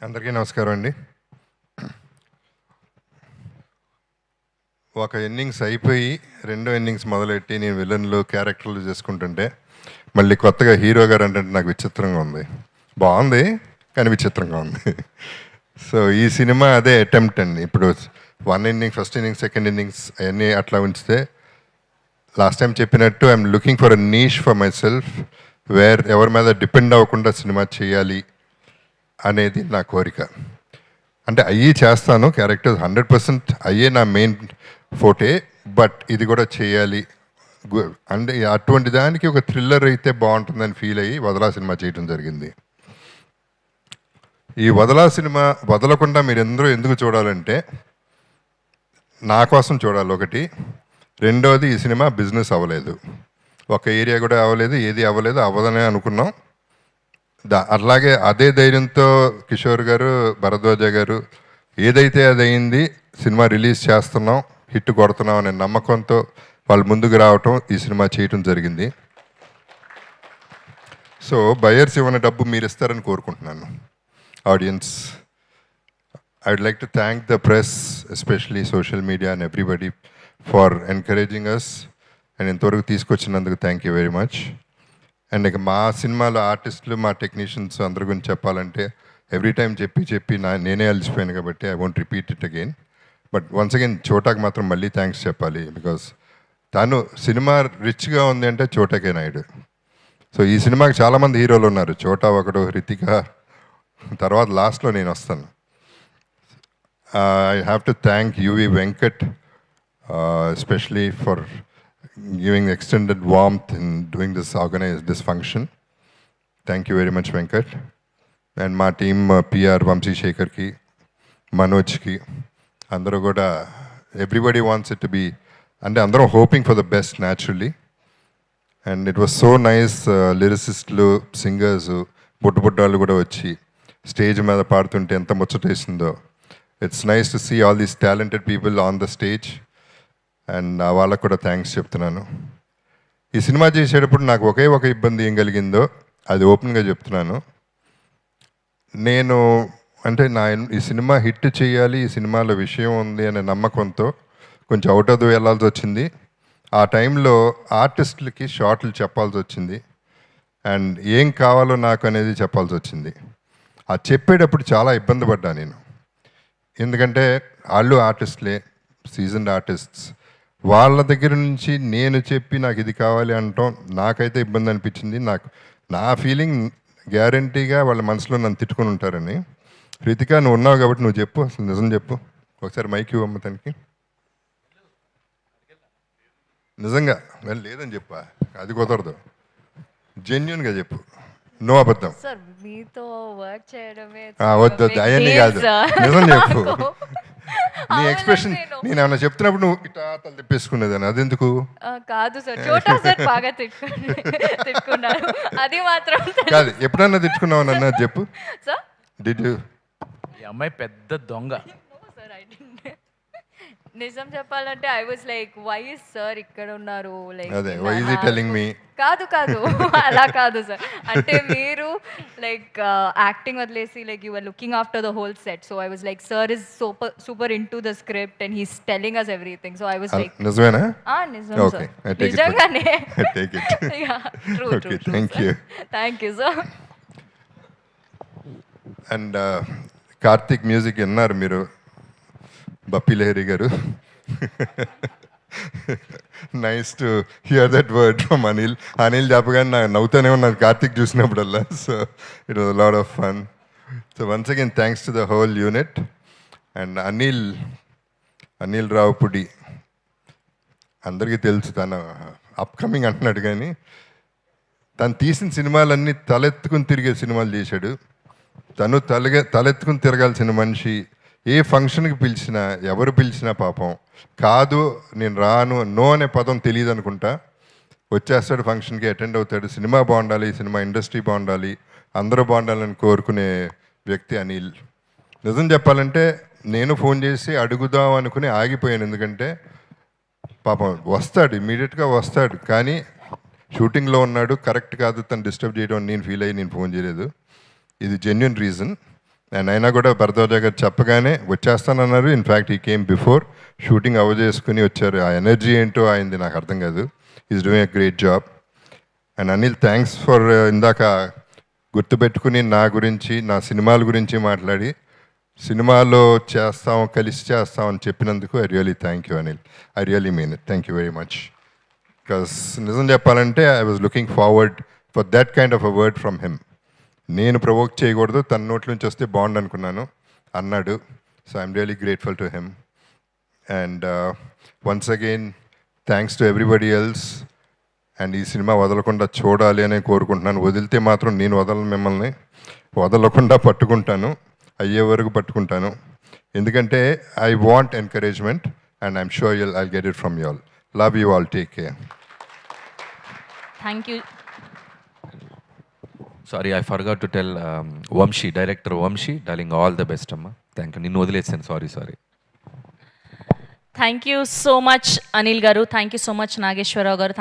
అందరికీ నమస్కారం అండి. ఒక ఇన్నింగ్స్ అయిపోయి రెండో ఇన్నింగ్స్ మొదలెట్టి నేను విలన్లు క్యారెక్టర్లు చేసుకుంటుంటే మళ్ళీ కొత్తగా హీరో గారు అంటే నాకు విచిత్రంగా ఉంది. బాగుంది కానీ విచిత్రంగా ఉంది. సో ఈ సినిమా అదే అటెంప్ట్ అండి. ఇప్పుడు one innings, first innings, second innings అవన్నీ అట్లా ఉంచితే లాస్ట్ టైం చెప్పినట్టు I'm looking for a niche for my self where ఎవరి మీద డిపెండ్ అవ్వకుండా సినిమా చేయాలి అనేది నా కోరిక. అంటే అయ్యి చేస్తాను, క్యారెక్టర్స్ 100% అయ్యే నా మెయిన్ ఫోటే. బట్ ఇది కూడా చేయాలి అంటే అటువంటి దానికి ఒక థ్రిల్లర్ అయితే బాగుంటుందని ఫీల్ అయ్యి వదలా సినిమా చేయడం జరిగింది. ఈ వదలా సినిమా వదలకుండా మీరు అందరూ ఎందుకు చూడాలంటే నా కోసం చూడాలి ఒకటి. రెండోది, ఈ సినిమా బిజినెస్ అవ్వలేదు, ఒక ఏరియా కూడా అవ్వలేదు, ఏది అవ్వలేదు, అవ్వదనే అనుకున్నాం. అలాగే అదే ధైర్యంతో కిషోర్ గారు, భరద్వాజ గారు ఏదైతే అది అయింది, సినిమా రిలీజ్ చేస్తున్నాం, హిట్ కొడుతున్నాం అనే నమ్మకంతో వాళ్ళు ముందుకు రావటం, ఈ సినిమా చేయటం జరిగింది. సో బయర్స్ ఇవ్వని డబ్బు మీరు ఇస్తారని కోరుకుంటున్నాను. Audience, I would like to thank the press, especially social media and everybody for encouraging us and ఇంతవరకు తీసుకొచ్చినందుకు thank you very much. And ఇక మా సినిమాలో ఆర్టిస్టులు, మా టెక్నీషియన్స్ అందరి గురించి చెప్పాలంటే ఎవ్రీ టైం చెప్పి నేనే అలసిపోయాను కాబట్టి I won't repeat it again. But once again చోటాకి మాత్రం మళ్ళీ థ్యాంక్స్ చెప్పాలి. బికాస్ తను సినిమా రిచ్గా ఉంది అంటే చోటాకే నాయుడు. సో ఈ సినిమాకి చాలామంది హీరోలు ఉన్నారు, చోటా ఒకడు, హృతిక, తర్వాత లాస్ట్లో నేను వస్తాను. I have to thank UV Venkat especially for giving extended warmth in doing this function. Thank you very much, Venkat. And my team, PR, Vamsi Shekhar ki, Manoj ki, andaru kuda, everybody wants it to be, and andaru hoping for the best naturally. And it was so nice, lyricists, singers, buttu kuda vachi stage meeda paadtunte enta muchataisindo. It's nice to see all these talented people on the stage. And వాళ్ళకు కూడా thanks చెప్తున్నాను. ఈ cinema చేసేటప్పుడు నాకు ఒకే ఒక ఇబ్బంది ఏం కలిగిందో అది ఓపెన్గా చెప్తున్నాను. నేను అంటే ఈ సినిమా హిట్ చేయాలి, ఈ సినిమాలో విషయం ఉంది అనే నమ్మకంతో కొంచెం అవుట్ ఆఫ్ ద వే వెళ్ళాల్సి వచ్చింది. ఆ టైంలో ఆర్టిస్టులకి షార్ట్లు చెప్పాల్సి వచ్చింది అండ్ ఏం కావాలో నాకు అనేది చెప్పాల్సి వచ్చింది. అది చెప్పేటప్పుడు చాలా ఇబ్బంది పడ్డా నేను. ఎందుకంటే వాళ్ళు ఆర్టిస్టులే, సీజన్డ్ ఆర్టిస్ట్స్, వాళ్ళ దగ్గర నుంచి నేను చెప్పి నాకు ఇది కావాలి అనటం నాకైతే ఇబ్బంది అనిపించింది. నా ఫీలింగ్ గ్యారంటీగా వాళ్ళ మనసులో నన్ను తిట్టుకుని ఉంటారని. హృతిక, నువ్వు ఉన్నావు కాబట్టి నువ్వు చెప్పు, అసలు నిజం చెప్పు. ఒకసారి మైక్ ఇవ్వమ్మ తనకి. నిజంగా లేదని చెప్పా, అది కుదరదు, జెన్యున్గా చెప్పు, నో అబద్ధం. వద్దు, అవన్నీ కాదు, నిజం చెప్పు. నీ ఎక్స్ప్రెషన్ నేను ఏమన్నా చెప్తున్నప్పుడు నువ్వు ఇట్లా తల తిప్పేసుకునేదాన్ని, అదెందుకు? కాదు సార్, చోటా సార్ బాగా తిట్టుకున్నారు, అది మాత్రం కాదు. ఎప్పుడన్నా తిట్టుకున్నావు నన్ను, అది చెప్పు. Sir did you? ఈ అమ్మాయి పెద్ద దొంగ. నిజం చెప్పాలంటే I was like, why is sir ఇక్కడ ఉన్నారు, లైక్ అదే why is he telling me. కాదు అలా కాదు సార్. అంటే మీరు లైక్ యాక్టింగ్ వదిలేసి like you are looking after the whole set. So I was like, sir is super into the script and he's telling us everything. So I was like, నిజమేనా? నిజం sir, నిజంగానే. Take it. True. Thank you sir. And Karthik music విన్నారు మీరు, బప్పి లహరి గారు. Nice to hear that word from Anil చెప్పగానే నాకు నవ్వుతూనే ఉన్నాను కార్తిక్ చూసినప్పుడల్లా. So it was lot of fun. So once again thanks to the whole unit. And Anil Ravipudi అందరికీ తెలుసు, తను అప్కమింగ్ అంటున్నాడు కానీ తను తీసిన సినిమాలన్నీ తలెత్తుకుని తిరిగే సినిమాలు చేశాడు. తను తలెత్తుకుని తిరగాల్సిన మనిషి. ఏ ఫంక్షన్కి పిలిచినా, ఎవరు పిలిచినా పాపం కాదు నేను రాను, నో అనే పదం తెలియదు అనుకుంటా, వచ్చేస్తాడు ఫంక్షన్కి, అటెండ్ అవుతాడు. సినిమా బాగుండాలి, సినిమా ఇండస్ట్రీ బాగుండాలి, అందరూ బాగుండాలని కోరుకునే వ్యక్తి అనిల్. నిజం చెప్పాలంటే నేను ఫోన్ చేసి అడుగుదాం అనుకుని ఆగిపోయాను. ఎందుకంటే పాపం వస్తాడు, ఇమీడియట్గా వస్తాడు, కానీ షూటింగ్లో ఉన్నాడు, కరెక్ట్ కాదు తను డిస్టర్బ్ చేయడం నేను ఫీల్ అయ్యి నేను ఫోన్ చేయలేదు. ఇది జెన్యున్ రీజన్. అండ్ అయినా కూడా భరద్వాజ గారు చెప్పగానే వచ్చేస్తానన్నారు. ఇన్ఫ్యాక్ట్ ఈ కేమ్ బిఫోర్ షూటింగ్ చేసుకుని వచ్చారు. ఆ ఎనర్జీ ఏంటో ఆయనది నాకు అర్థం కాదు. Is doing a great job. And Anil, thanks for ఇందాక గుర్తుపెట్టుకుని నా గురించి, నా సినిమాల గురించి మాట్లాడి సినిమాలో చేస్తాం, కలిసి చేస్తాం అని చెప్పినందుకు I really thank you Anil. I really mean it. Thank you very much. Because నిజం చెప్పాలంటే I was looking forward for that kind of a word from him. నేను ప్రవోక్ చేయకూడదు, తన నోట్ల నుంచి వస్తే బాగుండు అనుకున్నాను, అన్నాడు. So I'm really grateful to him. And once again thanks to everybody else. And ఈ సినిమా వదలకుండా చూడాలి అని కోరుకుంటున్నాను. వదిలితే మాత్రం నేను వదలను, మిమ్మల్ని వదలకుండా పట్టుకుంటాను, అయ్యే వరకు పట్టుకుంటాను. ఎందుకంటే I want encouragement and I'm sure I'll get it from you all. Love you all. Take care. Thank you. Sorry, I forgot to tell Vamsi, director Vamsi, darling all the best అమ్మా. Thank you. నిన్ను వదిలేసాను, sorry. Thank you so much Anil garu. Thank you so much Nageswara Rao గారు.